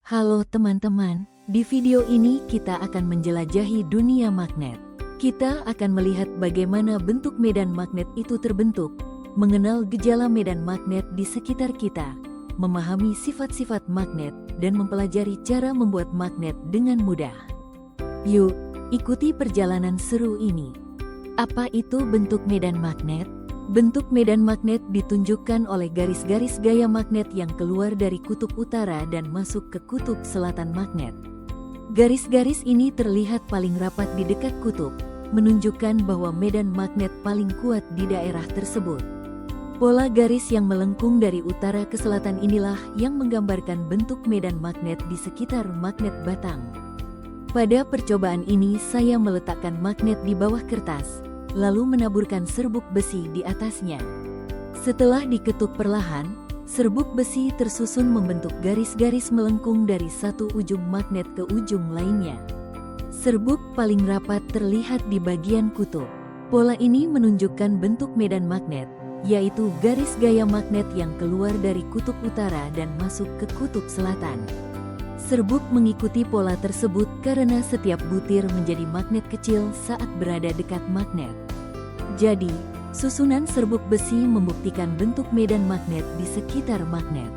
Halo teman-teman, di video ini kita akan menjelajahi dunia magnet. Kita akan melihat bagaimana bentuk medan magnet itu terbentuk, mengenal gejala medan magnet di sekitar kita, memahami sifat-sifat magnet, dan mempelajari cara membuat magnet dengan mudah. Yuk, ikuti perjalanan seru ini. Apa itu bentuk medan magnet? Bentuk medan magnet ditunjukkan oleh garis-garis gaya magnet yang keluar dari kutub utara dan masuk ke kutub selatan magnet. Garis-garis ini terlihat paling rapat di dekat kutub, menunjukkan bahwa medan magnet paling kuat di daerah tersebut. Pola garis yang melengkung dari utara ke selatan inilah yang menggambarkan bentuk medan magnet di sekitar magnet batang. Pada percobaan ini saya meletakkan magnet di bawah kertas, lalu menaburkan serbuk besi di atasnya. Setelah diketuk perlahan, serbuk besi tersusun membentuk garis-garis melengkung dari satu ujung magnet ke ujung lainnya. Serbuk paling rapat terlihat di bagian kutub. Pola ini menunjukkan bentuk medan magnet, yaitu garis gaya magnet yang keluar dari kutub utara dan masuk ke kutub selatan. Serbuk mengikuti pola tersebut karena setiap butir menjadi magnet kecil saat berada dekat magnet. Jadi, susunan serbuk besi membuktikan bentuk medan magnet di sekitar magnet.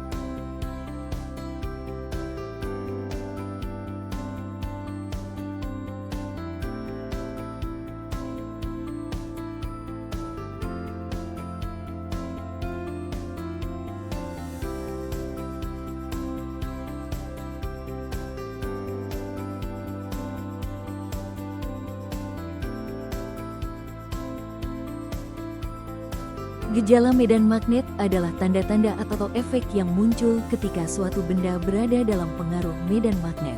Gejala medan magnet adalah tanda-tanda atau efek yang muncul ketika suatu benda berada dalam pengaruh medan magnet.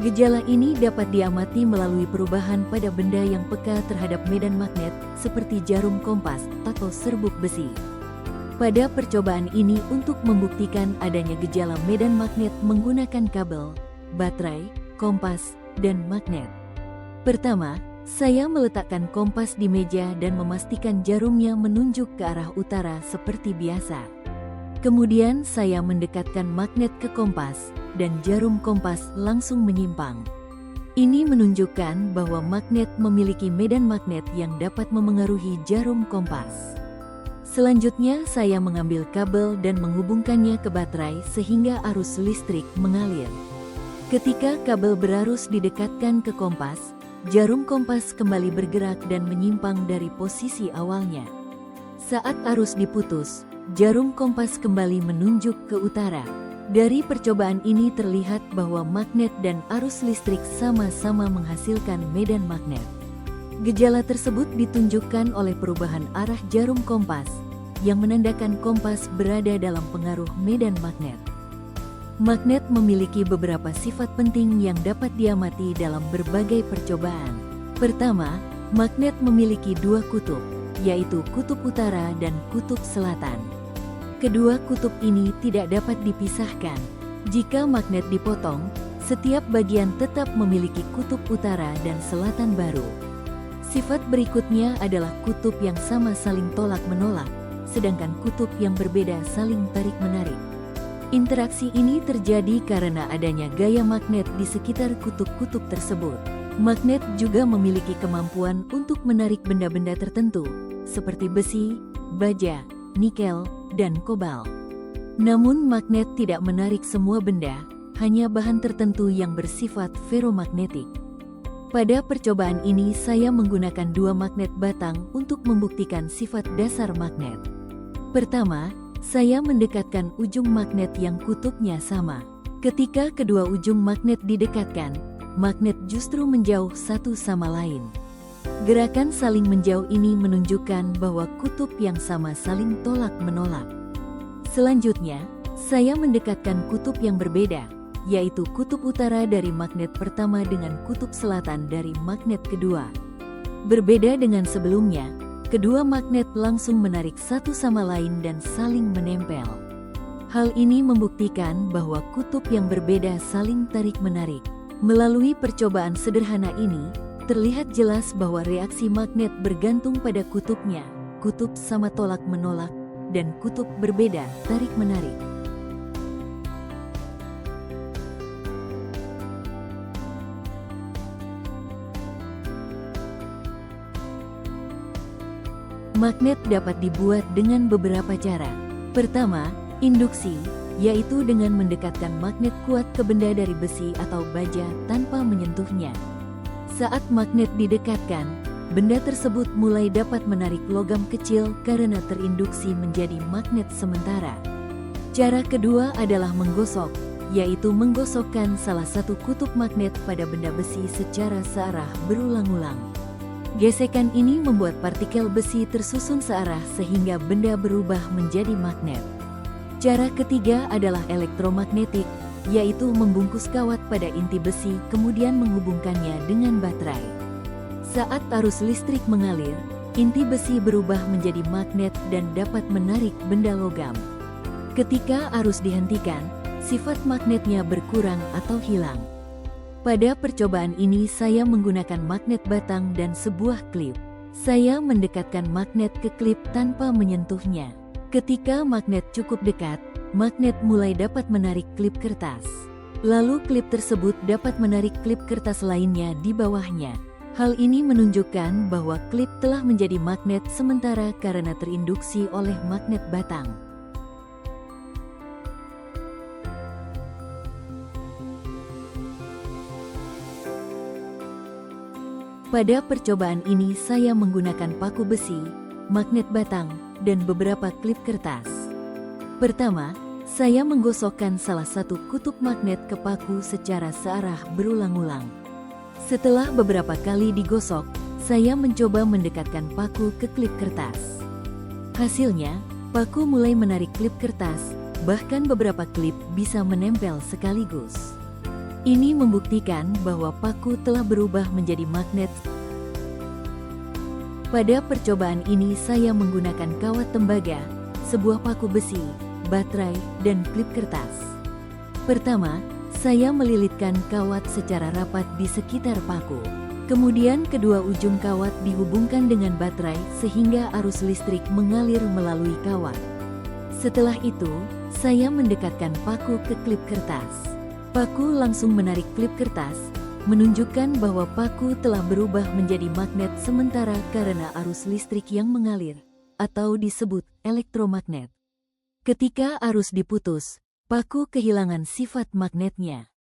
Gejala ini dapat diamati melalui perubahan pada benda yang peka terhadap medan magnet, seperti jarum kompas atau serbuk besi. Pada percobaan ini untuk membuktikan adanya gejala medan magnet menggunakan kabel, baterai, kompas, dan magnet. Pertama, saya meletakkan kompas di meja dan memastikan jarumnya menunjuk ke arah utara seperti biasa. Kemudian saya mendekatkan magnet ke kompas, dan jarum kompas langsung menyimpang. Ini menunjukkan bahwa magnet memiliki medan magnet yang dapat memengaruhi jarum kompas. Selanjutnya saya mengambil kabel dan menghubungkannya ke baterai sehingga arus listrik mengalir. Ketika kabel berarus didekatkan ke kompas, jarum kompas kembali bergerak dan menyimpang dari posisi awalnya. Saat arus diputus, jarum kompas kembali menunjuk ke utara. Dari percobaan ini terlihat bahwa magnet dan arus listrik sama-sama menghasilkan medan magnet. Gejala tersebut ditunjukkan oleh perubahan arah jarum kompas, yang menandakan kompas berada dalam pengaruh medan magnet. Magnet memiliki beberapa sifat penting yang dapat diamati dalam berbagai percobaan. Pertama, magnet memiliki dua kutub, yaitu kutub utara dan kutub selatan. Kedua kutub ini tidak dapat dipisahkan. Jika magnet dipotong, setiap bagian tetap memiliki kutub utara dan selatan baru. Sifat berikutnya adalah kutub yang sama saling tolak-menolak, sedangkan kutub yang berbeda saling tarik-menarik. Interaksi ini terjadi karena adanya gaya magnet di sekitar kutub-kutub tersebut. Magnet juga memiliki kemampuan untuk menarik benda-benda tertentu, seperti besi, baja, nikel, dan kobalt. Namun magnet tidak menarik semua benda, hanya bahan tertentu yang bersifat feromagnetik. Pada percobaan ini saya menggunakan dua magnet batang untuk membuktikan sifat dasar magnet. Pertama, saya mendekatkan ujung magnet yang kutubnya sama. Ketika kedua ujung magnet didekatkan, magnet justru menjauh satu sama lain. Gerakan saling menjauh ini menunjukkan bahwa kutub yang sama saling tolak-menolak. Selanjutnya, saya mendekatkan kutub yang berbeda, yaitu kutub utara dari magnet pertama dengan kutub selatan dari magnet kedua. Berbeda dengan sebelumnya, kedua magnet langsung menarik satu sama lain dan saling menempel. Hal ini membuktikan bahwa kutub yang berbeda saling tarik-menarik. Melalui percobaan sederhana ini, terlihat jelas bahwa reaksi magnet bergantung pada kutubnya. Kutub sama tolak-menolak, dan kutub berbeda tarik-menarik. Magnet dapat dibuat dengan beberapa cara. Pertama, induksi, yaitu dengan mendekatkan magnet kuat ke benda dari besi atau baja tanpa menyentuhnya. Saat magnet didekatkan, benda tersebut mulai dapat menarik logam kecil karena terinduksi menjadi magnet sementara. Cara kedua adalah menggosok, yaitu menggosokkan salah satu kutub magnet pada benda besi secara searah berulang-ulang. Gesekan ini membuat partikel besi tersusun searah sehingga benda berubah menjadi magnet. Cara ketiga adalah elektromagnetik, yaitu membungkus kawat pada inti besi kemudian menghubungkannya dengan baterai. Saat arus listrik mengalir, inti besi berubah menjadi magnet dan dapat menarik benda logam. Ketika arus dihentikan, sifat magnetnya berkurang atau hilang. Pada percobaan ini saya menggunakan magnet batang dan sebuah klip. Saya mendekatkan magnet ke klip tanpa menyentuhnya. Ketika magnet cukup dekat, magnet mulai dapat menarik klip kertas. Lalu klip tersebut dapat menarik klip kertas lainnya di bawahnya. Hal ini menunjukkan bahwa klip telah menjadi magnet sementara karena terinduksi oleh magnet batang. Pada percobaan ini saya menggunakan paku besi, magnet batang, dan beberapa klip kertas. Pertama, saya menggosokkan salah satu kutub magnet ke paku secara searah berulang-ulang. Setelah beberapa kali digosok, saya mencoba mendekatkan paku ke klip kertas. Hasilnya, paku mulai menarik klip kertas, bahkan beberapa klip bisa menempel sekaligus. Ini membuktikan bahwa paku telah berubah menjadi magnet. Pada percobaan ini saya menggunakan kawat tembaga, sebuah paku besi, baterai, dan klip kertas. Pertama, saya melilitkan kawat secara rapat di sekitar paku. Kemudian kedua ujung kawat dihubungkan dengan baterai sehingga arus listrik mengalir melalui kawat. Setelah itu, saya mendekatkan paku ke klip kertas. Paku langsung menarik klip kertas, menunjukkan bahwa paku telah berubah menjadi magnet sementara karena arus listrik yang mengalir, atau disebut elektromagnet. Ketika arus diputus, paku kehilangan sifat magnetnya.